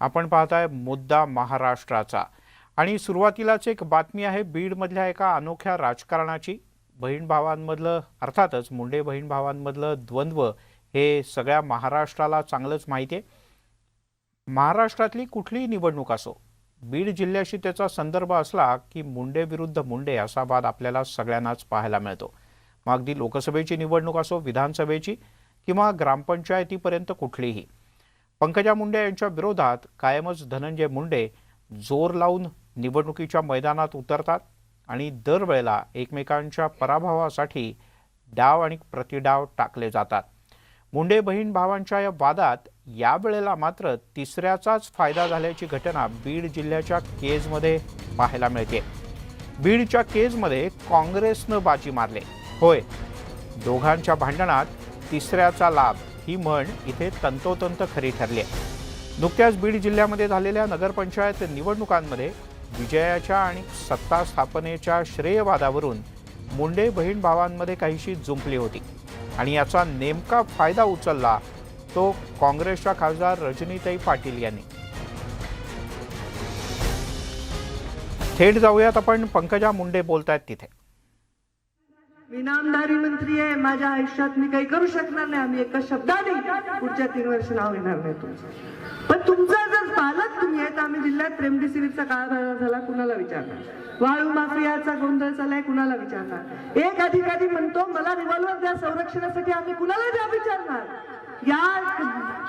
आपण पाहताय मुद्दा महाराष्ट्राचा आणि सुरुवातीलाच एक बातमी आहे बीडमधल्या एका अनोख्या राजकारणाची। बहीण भावांमधलं अर्थातच मुंडे बहीण भावांमधलं द्वंद्व हे सगळ्या महाराष्ट्राला चांगलंच माहिती आहे। महाराष्ट्रातली कुठलीही निवडणूक असो, बीड जिल्ह्याशी त्याचा संदर्भ असला की मुंडे विरुद्ध मुंडे असा वाद आपल्याला सगळ्यांनाच पाहायला मिळतो। मग अगदी लोकसभेची निवडणूक असो, विधानसभेची किंवा ग्रामपंचायतीपर्यंत कुठलीही, पंकजा मुंडे यांच्या विरोधात कायमच धनंजय मुंडे जोर लावून निवडणुकीच्या मैदानात उतरतात आणि दरवेळेला एकमेकांच्या पराभवासाठी डाव आणि प्रतिडाव टाकले जातात। मुंडे बहीण भावांच्या या वादात यावेळेला मात्र तिसऱ्याचाच फायदा झाल्याची घटना बीड जिल्ह्याच्या केजमध्ये पाहायला मिळते। बीडच्या केजमध्ये काँग्रेसनं बाजी मारले। होय, दोघांच्या भांडणात तिसऱ्याचा लाभ ही म्हण इथे तंतोतंत खरी ठरली आहे। नुकत्याच बीड जिल्ह्यामध्ये झालेल्या नगरपंचायत निवडणुकांमध्ये विजयाच्या आणि सत्ता स्थापनेच्या श्रेयवादावरून मुंडे बहीण भावांमध्ये काहीशी जुंपली होती आणि याचा नेमका फायदा उचलला तो काँग्रेसच्या खासदार रजनीताई पाटील यांनी। थेट जाऊयात आपण, पंकजा मुंडे बोलतायत तिथे। मी नामधारी मंत्री आहे, माझ्या आयुष्यात मी काही करू शकणार नाही, आम्ही एका शब्दाने पुढच्या 3 वर्ष नाव घेणार नाही तुमचं। पण तुमचा जर पालक तुम्ही आहे तर आम्ही जिल्ह्यात रेमडेसिवीरचा काळा झाला कुणाला विचारणार, वाळू माफियाचा गोंधळ चाललाय कुणाला विचारणार, एक अधिकारी म्हणतो मला रिव्हॉल्वर द्या संरक्षणासाठी, आम्ही कुणाला द्या विचारणार। या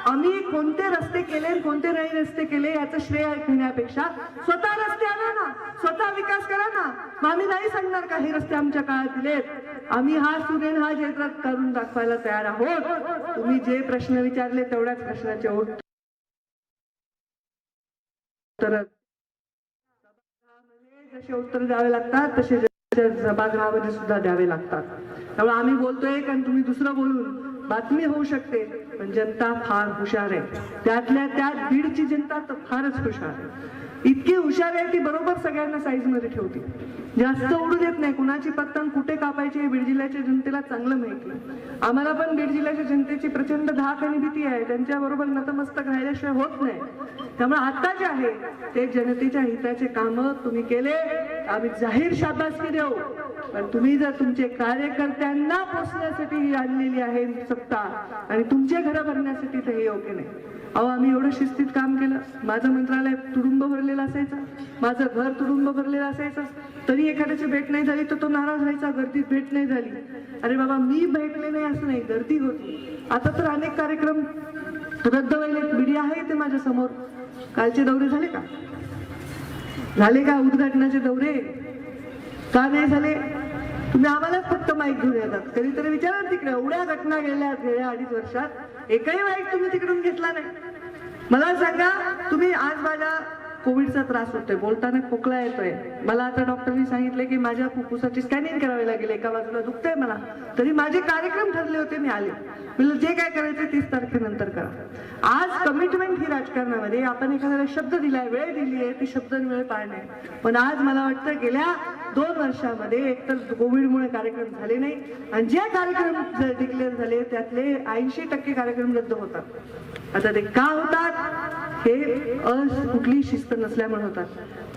आम्ही कोणते रस्ते केले कोणते नाही रस्ते केले याचं श्रेय घेण्यापेक्षा स्वतः रस्ते आणा ना, स्वतः विकास करा ना। मग आम्ही नाही सांगणार का हे रस्ते आमच्या काळात दिलेत, आम्ही हा सुरेन हा जयद्रथ करून दाखवायला तयार आहोत। तुम्ही जे प्रश्न विचारले तेवढ्याच प्रश्नाचे उत्तर जसे उत्तर द्यावे लागतात तसे सभागृहामध्ये सुद्धा द्यावे लागतात। त्यामुळे आम्ही बोलतोय कारण तुम्ही दुसरं बोलून बातमी होऊ शकते, पण जनता फार हुशार आहे, त्यातल्या त्यात बीडची जनता तर फारच हुशार आहे। इतकी हुशार आहे ती बरोबर सगळ्यांना साईज मध्ये ठेवते, जास्त उडू देत नाही। कुणाची पतंग कुठे कापायची हे बीड जिल्ह्याच्या जनतेला चांगलं माहिती आहे। आम्हाला पण बीड जिल्ह्याच्या जनतेची प्रचंड धाक आणि भीती आहे, त्यांच्या बरोबर नतमस्तक राहिल्याशिवाय होत नाही। त्यामुळे आता जे आहे ते जनतेच्या हिताचे काम तुम्ही केले, आम्ही जाहीर शाबासकी देऊ। पण तुम्ही जर तुमचे कार्यकर्त्यांना पोचण्यासाठी ही आणलेली आहे सत्ता आणि तुमचे घर भरण्यासाठी तर हे योग्य नाही। अहो, आम्ही एवढं शिस्तीत काम केलं, माझं मंत्रालय तुडुंब भरलेलं असायचं, माझं घर तुडुंब भरलेलं असायचं, तरी एखाद्याची भेट नाही झाली तर तो नाराज व्हायचा, गर्दीत भेट नाही झाली। अरे बाबा, मी भेटले नाही असं नाही, गर्दी होती। आता तर अनेक कार्यक्रम रद्द व्हायले, मीडिया आहे ते माझ्या समोर। कालचे दौरे झाले का? झाले का उद्घाटनाचे दौरे? का नाही झाले? तुम्ही आम्हालाच फक्त माईक घेऊन येतात, कधीतरी विचारा तिकडे एवढ्या घटना गेल्या 2.5 वर्षात एकही माईक तुम्ही तिकडून घेतला नाही। मला सांगा, तुम्ही आज माझ्या कोविडचा त्रास होतोय, बोलताना खोकला येतोय, मला आता डॉक्टरनी सांगितले की माझ्या फुफ्फुसाची स्कॅनिंग करावी लागेल, एका बाजूला दुखतंय मला, तरी माझे कार्यक्रम ठरले होते, मी आले। म्हणजे जे काय करायचं 30 तारखेनंतर करा। आज कमिटमेंट ही राजकारणामध्ये आपण एखाद्याला शब्द दिलाय, वेळ दिली आहे, ती शब्द वेळ पाळणे। पण आज मला वाटतं गेल्या 2 वर्षामध्ये एकतर कोविडमुळे कार्यक्रम झाले नाही आणि जे कार्यक्रम डिक्लेअर झाले त्यातले 80% कार्यक्रम रद्द होतात। आता ते का होतात? हे कुठली शिस्त नसल्यामुळे होतात,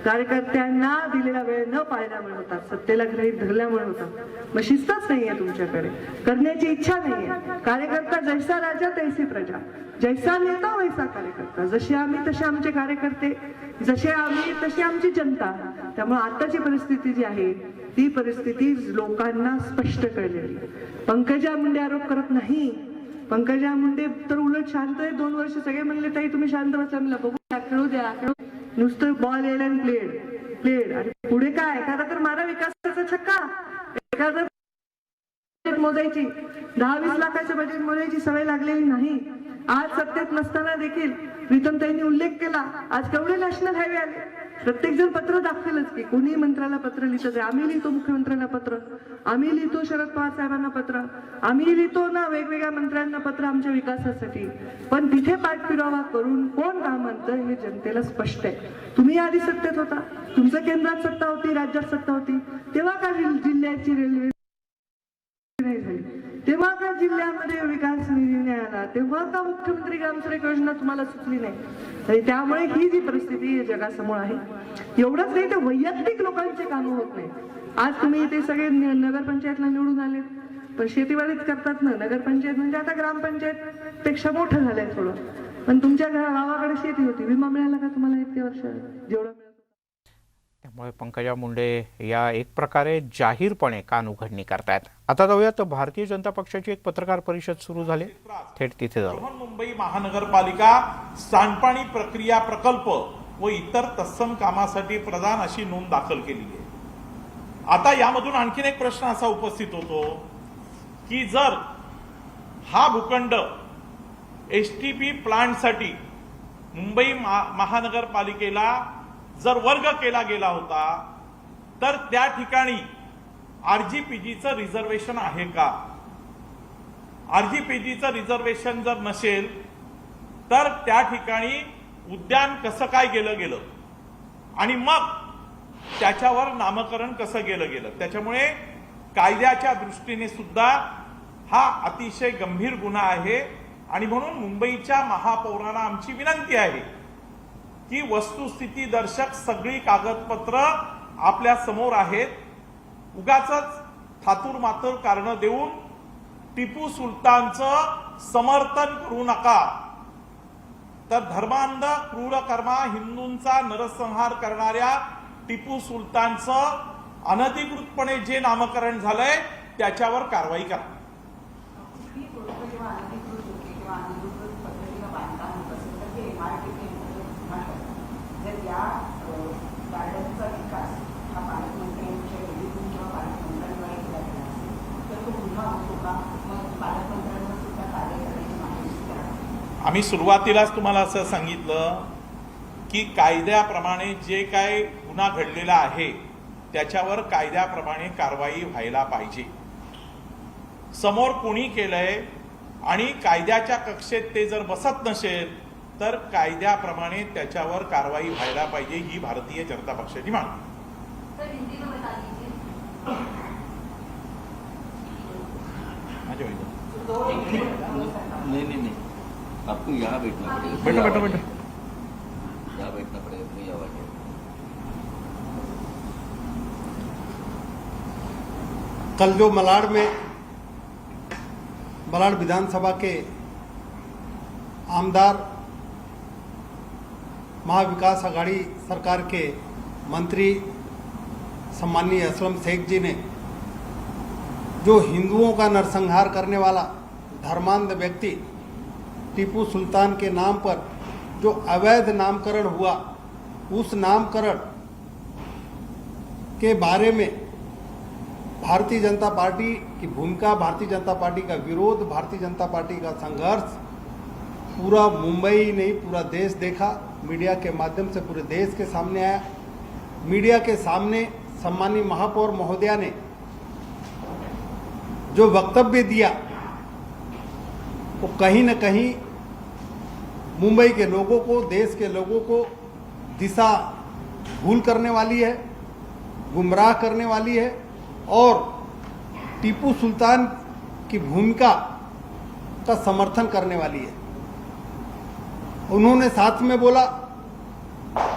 कार्यकर्त्यांना दिलेला वेळ न पाळल्यामुळे होतात, सत्तेला गृहीत धरल्यामुळे होतात। मग शिस्तच नाहीये तुमच्याकडे, करण्याची इच्छा नाहीये। कार्यकर्ता जैसा राजा तैसी प्रजा, जैसा नेता वैसा कार्यकर्ता, जसे आम्ही तसे आमचे कार्यकर्ते, जसे आम्ही तशी आमची जनता। त्यामुळे आताची परिस्थिती जी आहे ती परिस्थिती लोकांना स्पष्ट कळलेली। पंकजा मुंडे आरोप करत नाही, पंकजा मुंडे तर उलट शांत आहे। 2 वर्ष सगळे म्हणले ताई तुम्ही शांत बसा, मला बघू द्या, खेळू द्या, नुसतं बॉल येईल आणि प्लेड आणि पुढे काय? एखादा तर मारा विकासाचा छक्का, एखादा मोजायची 10-20 लाखाच्या बजेट मोजायची सवय लागलेली नाही। आज सत्तेत नसताना देखील प्रीतमताईंनी उल्लेख केला, आज केवढे नॅशनल हायवे आले, प्रत्येक जण पत्र दाखवेलच की कोणी मंत्र्याला पत्र लिहितं आहे। आम्ही लिहितो मुख्यमंत्र्यांना पत्र, आम्ही लिहितो शरद पवार साहेबांना पत्र, आम्ही लिहितो ना वेगवेगळ्या मंत्र्यांना पत्र आमच्या विकासासाठी। पण तिथे पाठपुरावा करून कोण काय म्हणतं हे जनतेला स्पष्ट आहे। तुम्ही आधी सत्तेत होता, तुमचं केंद्रात सत्ता होती, राज्यात सत्ता होती, तेव्हा का जिल्ह्याची रेल्वे नाही झाली? तेव्हा का जिल्ह्यामध्ये विकास निधी नाही आला, तेव्हा का मुख्यमंत्री ग्रामसडक योजना तुम्हाला सुचली नाही? आणि त्यामुळे ही जी परिस्थिती जगासमोर आहे, एवढंच नाही तर वैयक्तिक लोकांचे कामं होत नाही. आज तुम्ही इथे सगळे नगरपंचायतला निवडून आले, पण शेतीवाडीच करतात ना. नगरपंचायत म्हणजे आता ग्रामपंचायत पेक्षा मोठं झालंय थोडं, पण तुमच्या गावाकडे शेती होती. विमा मिळाला का तुम्हाला इतके वर्ष? जेवढं त्यामुळे पंकजा मुंडे या एक प्रकारे जाहीरपणे कान उघडणी करतायत. आता जाऊयात, भारतीय जनता पक्षाची एक पत्रकार परिषद सुरू झाली, थेट तिथे जाऊ. बृहन्मुंबई महानगरपालिका सांडपाणी प्रक्रिया प्रकल्प व इतर तत्सम कामासाठी प्रदान अशी नोंद दाखल केली आहे. आता यामधून आणखीन एक प्रश्न असा उपस्थित होतो की जर हा भूखंड एसटीपी प्लांटसाठी मुंबई महानगरपालिकेला जर वर्ग केला गेला होता, तर त्या ठिकाणी आरजीपीजीचं रिझर्वेशन आहे का? आरजीपीजीचं रिझर्वेशन जर नसेल तर त्या ठिकाणी उद्यान कसं काय गेलं आणि मग त्याच्यावर नामकरण कसं गेलं? त्याच्यामुळे कायद्याच्या दृष्टीने सुद्धा हा अतिशय गंभीर गुन्हा आहे. आणि म्हणून मुंबईच्या महापौरांना आमची विनंती आहे की वस्तुस्थिती दर्शक सगळी कागदपत्र आपल्या समोर आहेत. उगाचच थातूर मातूर कारण देऊन टिपू सुलतानचं समर्थन करू नका. तर धर्मांध क्रूरकर्मा हिंदूंचा नरसंहार करणाऱ्या टिपू सुलतानचं अनधिकृतपणे जे नामकरण झालंय त्याच्यावर कारवाई करा. आम्ही सुरुवातीलाच तुम्हाला असं सांगितलं की कायद्याप्रमाणे जे काय गुन्हा घडलेला आहे त्याच्यावर कायद्याप्रमाणे कारवाई व्हायला पाहिजे. समोर कोणी केलंय आणि कायद्याच्या कक्षेत ते जर बसत नसेल तर कायद्याप्रमाणे त्याच्यावर कारवाई व्हायला पाहिजे, ही भारतीय जनता पक्षाची मागणी. नहीं आपको यहाँ बैठना पड़ेगा. बैठो. यहाँ बैठना पड़ेगा, भैया वाले. कल जो मलाड विधानसभा के आमदार महाविकास आघाड़ी सरकार के मंत्री सम्माननीय असलम शेख जी ने जो हिंदुओं का नरसंहार करने वाला धर्मांध व्यक्ति टीपू सुल्तान के नाम पर जो अवैध नामकरण हुआ, उस नामकरण के बारे में भारतीय जनता पार्टी की भूमिका, भारतीय जनता पार्टी का विरोध, भारतीय जनता पार्टी का संघर्ष पूरा मुंबई नहीं पूरा देश देखा. मीडिया के माध्यम से पूरे देश के सामने आया. मीडिया के सामने सम्माननीय महापौर महोदया ने जो वक्तव्य दिया वो कहीं न कहीं मुंबई के लोगों को, देश के लोगों को दिशा भूल करने वाली है, गुमराह करने वाली है और टीपू सुल्तान की भूमिका का समर्थन करने वाली है. उन्होंने साथ में बोला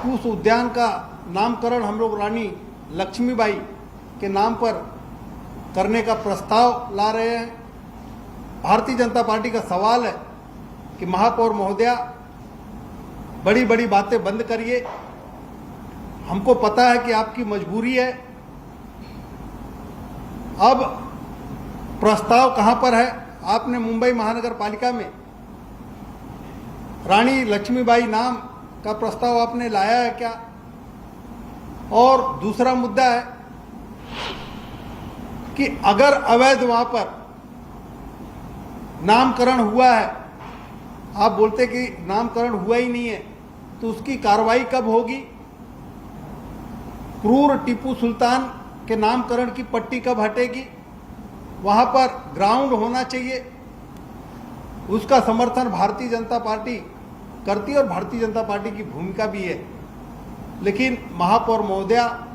उस उद्यान का नामकरण हम लोग रानी लक्ष्मीबाई के नाम पर करने का प्रस्ताव ला रहे हैं. भारतीय जनता पार्टी का सवाल है कि महापौर महोदया बड़ी बड़ी बातें बंद करिए. हमको पता है कि आपकी मजबूरी है. अब प्रस्ताव कहां पर है? आपने मुंबई महानगर पालिका में रानी लक्ष्मीबाई नाम का प्रस्ताव आपने लाया है क्या? और दूसरा मुद्दा है कि अगर अवैध वहां पर नामकरण हुआ है, आप बोलते कि नामकरण हुआ ही नहीं है, तो उसकी कार्रवाई कब होगी? क्रूर टीपू सुल्तान के नामकरण की पट्टी कब हटेगी? वहां पर ग्राउंड होना चाहिए. उसका समर्थन भारतीय जनता पार्टी करती है और भारतीय जनता पार्टी की भूमिका भी है. लेकिन महापौर महोदया,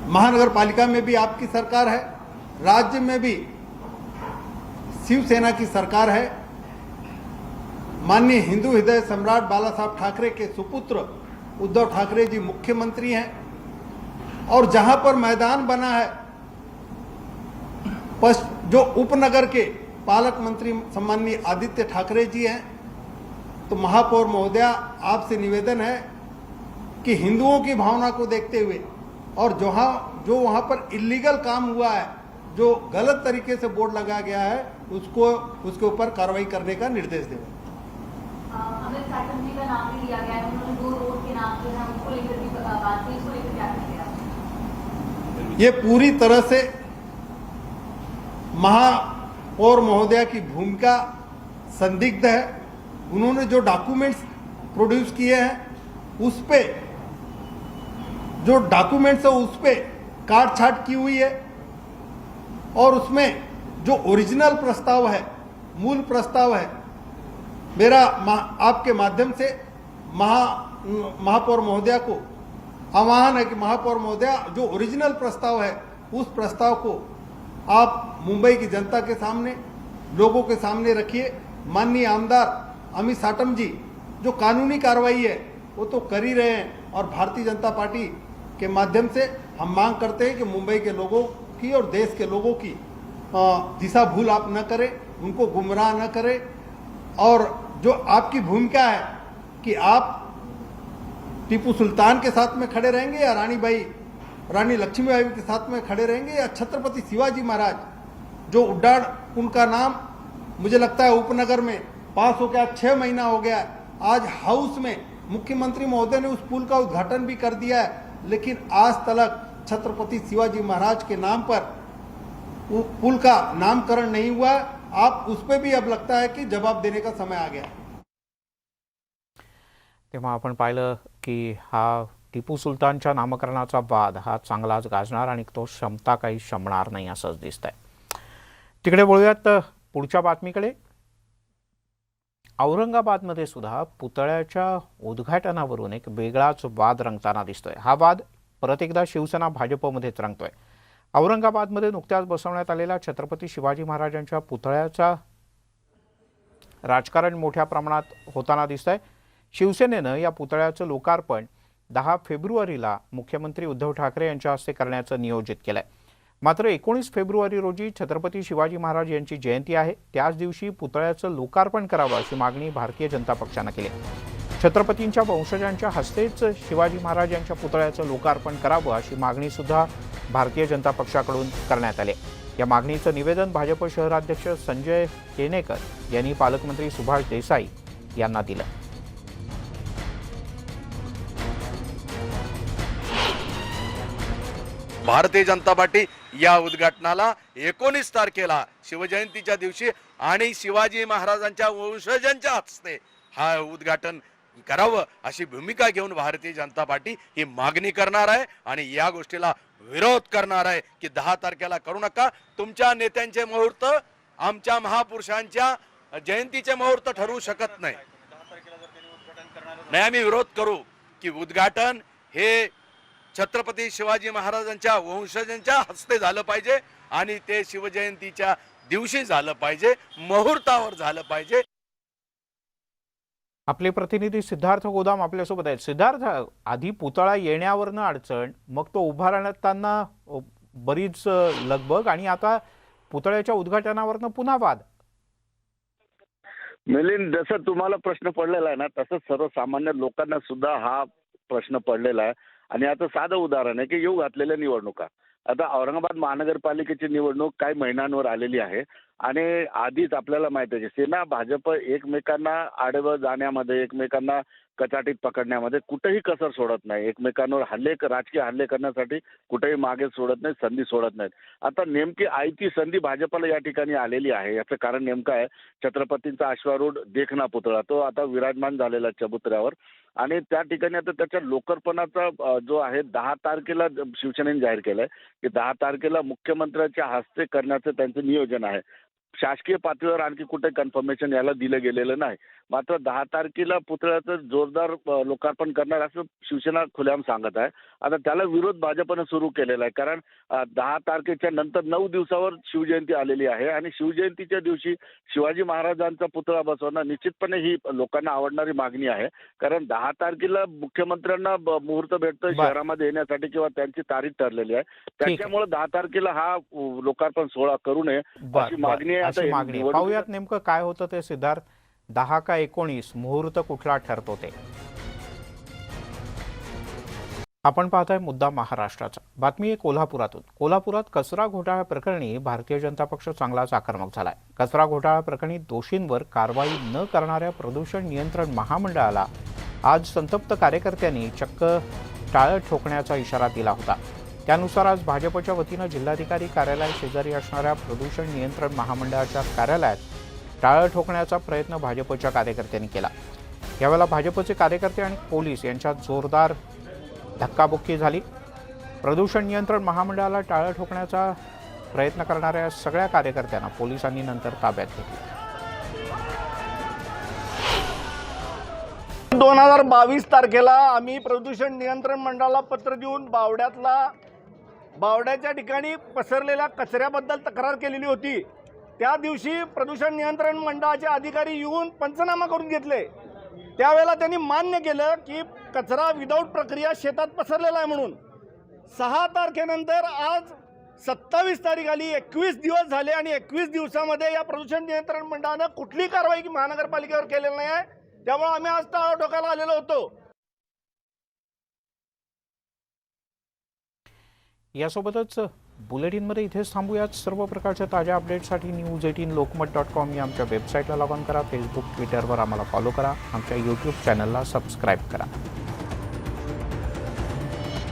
महानगर पालिका में भी आपकी सरकार है, राज्य में भी शिवसेना की सरकार है। माननीय हिंदू हृदय सम्राट बाला साहब ठाकरे के सुपुत्र उद्धव ठाकरे जी मुख्यमंत्री हैं और जहां पर मैदान बना है, जो उपनगर के पालक मंत्री सम्माननीय आदित्य ठाकरे जी हैं, तो महापौर महोदया आपसे निवेदन है कि हिंदुओं की भावना को देखते हुए और जो वहां पर इलीगल काम हुआ है, जो गलत तरीके से बोर्ड लगाया गया है, उसके ऊपर कार्रवाई करने का निर्देश दें। अमित साटम जी का नाम भी लिया गया है, उन्होंने 2 रोड के नाम जो है उनको लेकर भी बात की, इसको लेकर क्या करेंगे? ये पूरी तरह से महापौर महोदया की भूमिका संदिग्ध है। उन्होंने जो डॉक्यूमेंट्स प्रोड्यूस किए हैं उस पे जो डॉक्यूमेंट्स है उस पे काट छाट की हुई है और उसमें जो ओरिजिनल प्रस्ताव है, मूल प्रस्ताव है, मेरा आपके माध्यम से महापौर महोदया को आह्वान है कि महापौर महोदया जो ओरिजिनल प्रस्ताव है उस प्रस्ताव को आप मुंबई की जनता के सामने, लोगों के सामने रखिए। माननीय आमदार अमित साटम जी जो कानूनी कार्रवाई है वो तो कर ही रहे हैं और भारतीय जनता पार्टी के माध्यम से हम मांग करते हैं कि मुंबई के लोगों की और देश के लोगों की दिशा भूल आप न करें, उनको गुमराह न करें और जो आपकी भूमिका है कि आप टीपू सुल्तान के साथ में खड़े रहेंगे या रानी लक्ष्मीबाई के साथ में खड़े रहेंगे या छत्रपति शिवाजी महाराज जो उड्डाण, उनका नाम मुझे लगता है उपनगर में पास हो गया, 6 महीना हो गया। आज हाउस में मुख्यमंत्री महोदय ने उस पुल का उद्घाटन भी कर दिया है, लेकिन आज तक छत्रपति शिवाजी महाराज के नाम पर पुल का नामकरण नहीं हुआ। आप उस पर भी अब लगता है कि जवाब देने का समय आ गया। तेव्हा आपण पाहिलं की हा टिपू सुलतानच्या नामकरणाचा वाद हा चांगलाच गाजणार आणि तो क्षमता काही शमणार नाही असंच दिसतंय। तिकडे वळूयात पुढच्या बातमीकडे। औरंगाबादमध्ये सुद्धा पुतळ्याच्या उद्घाटनावरून एक वेगळाच वाद रंगताना दिसतोय। हा वाद परत एकदा शिवसेना भाजपमध्येच रंगतोय। औरंगाबादमध्ये नुकत्याच बसवण्यात आलेल्या छत्रपती शिवाजी महाराजांच्या पुतळ्याचा राजकारण मोठ्या प्रमाणात होताना दिसतंय। शिवसेनेनं या पुतळ्याचं लोकार्पण 10 फेब्रुवारीला मुख्यमंत्री उद्धव ठाकरे यांच्या हस्ते करण्याचं नियोजित केलंय। मात्र 19 फेब्रुवारी रोजी छत्रपती शिवाजी महाराज यांची जयंती आहे, त्याच दिवशी पुतळ्याचं लोकार्पण करावं अशी मागणी भारतीय जनता पक्षानं केली। छत्रपतींच्या वंशजांच्या हस्तेच शिवाजी महाराज यांच्या पुतळ्याचं लोकार्पण करावं अशी मागणी सुद्धा भारतीय जनता पक्षाकडून करण्यात आली। या मागणीचं निवेदन भाजप शहराध्यक्ष संजय केनेकर यांनी पालकमंत्री सुभाष देसाई यांना दिलं। भारतीय जनता पार्टी या उद्घाटनाला 19 तारखेला शिवजयंतीच्या दिवशी आणि शिवाजी महाराजांच्या वंशजांच्या हस्ते हा उद्घाटन करावं अशी भूमिका घेऊन भारतीय जनता पार्टी ही मागणी करणार आहे आणि या गोष्टीला विरोध करणार आहे की 10 तारखेला करू नका। तुमच्या नेत्यांचे मुहूर्त आमच्या महापुरुषांच्या जयंतीचे मुहूर्त ठरवू शकत नाही। आम्ही विरोध करू की उद्घाटन हे छत्रपती शिवाजी महाराजांच्या वंशजांच्या हस्ते झालं पाहिजे आणि ते शिवजयंतीच्या दिवशी झालं पाहिजे, मुहूर्तावर झालं पाहिजे। आपले प्रतिनिधी सिद्धार्थ गोदाम आपल्यासोबत आहेत। सिद्धार्थ, आधी पुतळा येण्यावरनं अडचण, मग तो उभारताना बरीच लगबग आणि आता पुतळ्याच्या उद्घाटनावरनं पुन्हा वाद। मिलिंद, जसं तुम्हाला प्रश्न पडलेला आहे ना तसंच सर्वसामान्य लोकांना सुद्धा हा प्रश्न पडलेला आहे आणि आता साधं उदाहरण आहे की येऊ घातलेल्या निवडणुका। आता औरंगाबाद महानगरपालिकेची निवडणूक काही महिन्यांवर आलेली आहे आणि आधीच आपल्याला माहिती आहे सेना भाजप एकमेकांना आडवं जाण्यामध्ये, एकमेकांना कचाटीत पकडण्यामध्ये कुठेही कसर सोडत नाही, एकमेकांवर राजकीय हल्ले करण्यासाठी कुठेही मागे सोडत नाही, संधी सोडत नाहीत। आता नेमकी आयती संधी भाजपला या ठिकाणी आलेली आहे। याचं कारण नेमकं आहे छत्रपतींचा अश्वारूढ देखना पुतळा, तो आता विराजमान झालेला चबुतऱ्यावर आणि त्या ठिकाणी आता त्याच्या लोकार्पणाचा जो आहे 10 तारखेला शिवसेनेने जाहीर केलंय की 10 तारखेला मुख्यमंत्र्यांच्या हस्ते करण्याचं त्यांचं नियोजन आहे। शासकीय पातळीवर आणखी कुठे कन्फर्मेशन याला दिलं गेलेलं नाही। मात्र 10 तारखेला पुतळ्याचं जोरदार लोकार्पण करणार असं शिवसेना खुलेआम सांगत आहे. आता त्याला विरोध भाजपनं सुरू केलेला आहे, कारण 10 तारखेच्या नंतर 9 दिवसावर शिवजयंती आलेली आहे आणि शिवजयंतीच्या दिवशी शिवाजी महाराजांचा पुतळा बसवणं निश्चितपणे ही लोकांना आवडणारी मागणी आहे. कारण 10 तारखेला मुख्यमंत्र्यांना मुहूर्त भेटतोय बरं. शहरामध्ये येण्यासाठी किंवा त्यांची तारीख ठरलेली आहे. आहे. त्याच्यामुळे 10 तारखेला हा लोकार्पण सोहळा करू नये अशी मागणी आहे. आता अशी मागणी आहे. निवडणुकीत- पाहूयात नेमकं काय होतं ते सिद्धार्थ. 10 का 19 मुहूर्त कुठला ठरतो ते. आपण पाहताय मुद्दा महाराष्ट्राचा. बातमी आहे कोल्हापुरातून. कोल्हापुरात कचरा घोटाळा प्रकरणी भारतीय जनता पक्ष चांगलाच आक्रमक झालाय. कचरा घोटाळा प्रकरणी दोषींवर कारवाई न करणाऱ्या प्रदूषण नियंत्रण महामंडळाला आज संतप्त कार्यकर्त्यांनी चक्क टाळं ठोकण्याचा इशारा दिला होता. त्यानुसार आज भाजपच्या वतीनं जिल्हाधिकारी कार्यालय शेजारी असणाऱ्या प्रदूषण नियंत्रण महामंडळाच्या कार्यालयात टाळं ठोकण्याचा प्रयत्न भाजपच्या कार्यकर्त्यांनी केला. यावेळेला भाजपचे कार्यकर्ते आणि पोलीस यांच्यात जोरदार धक्काबुक्की झाली. प्रदूषण नियंत्रण महामंडळाला टाळं ठोकण्याचा प्रयत्न करणाऱ्या सगळ्या कार्यकर्त्यांना पोलिसांनी नंतर ताब्यात घेतलं. 2022 तारखेला आम्ही प्रदूषण नियंत्रण मंडळाला पत्र देऊन बावड्याच्या ठिकाणी पसरलेल्या कचऱ्याबद्दल तक्रार केलेली होती. त्या दिवशी प्रदूषण नियंत्रण मंडळाचे अधिकारी येऊन पंचनामा करून घेतले. त्यावेळेला त्यांनी मान्य केलं की कचरा विदाऊट प्रक्रिया शेतात पसरलेला आहे म्हणून. 6 तारखेनंतर आज 27 तारीख आली, 21 दिवस झाले आणि 21 दिवसामध्ये या प्रदूषण नियंत्रण मंडळानं कुठली कारवाई महानगरपालिकेवर केलेली नाही आहे. त्यामुळे आम्ही आज टाळं ठोकायला आलेलो होतो. यासोबतच बुलेटिनमध्ये इथेच थांबूयात. सर्व प्रकारच्या ताज्या अपडेट्ससाठी news18lokmat.com या आमच्या वेबसाईटला लॉग ऑन करा. फेसबुक, ट्विटरवर आम्हाला फॉलो करा. आमच्या यूट्यूब चॅनलला सबस्क्राईब करा.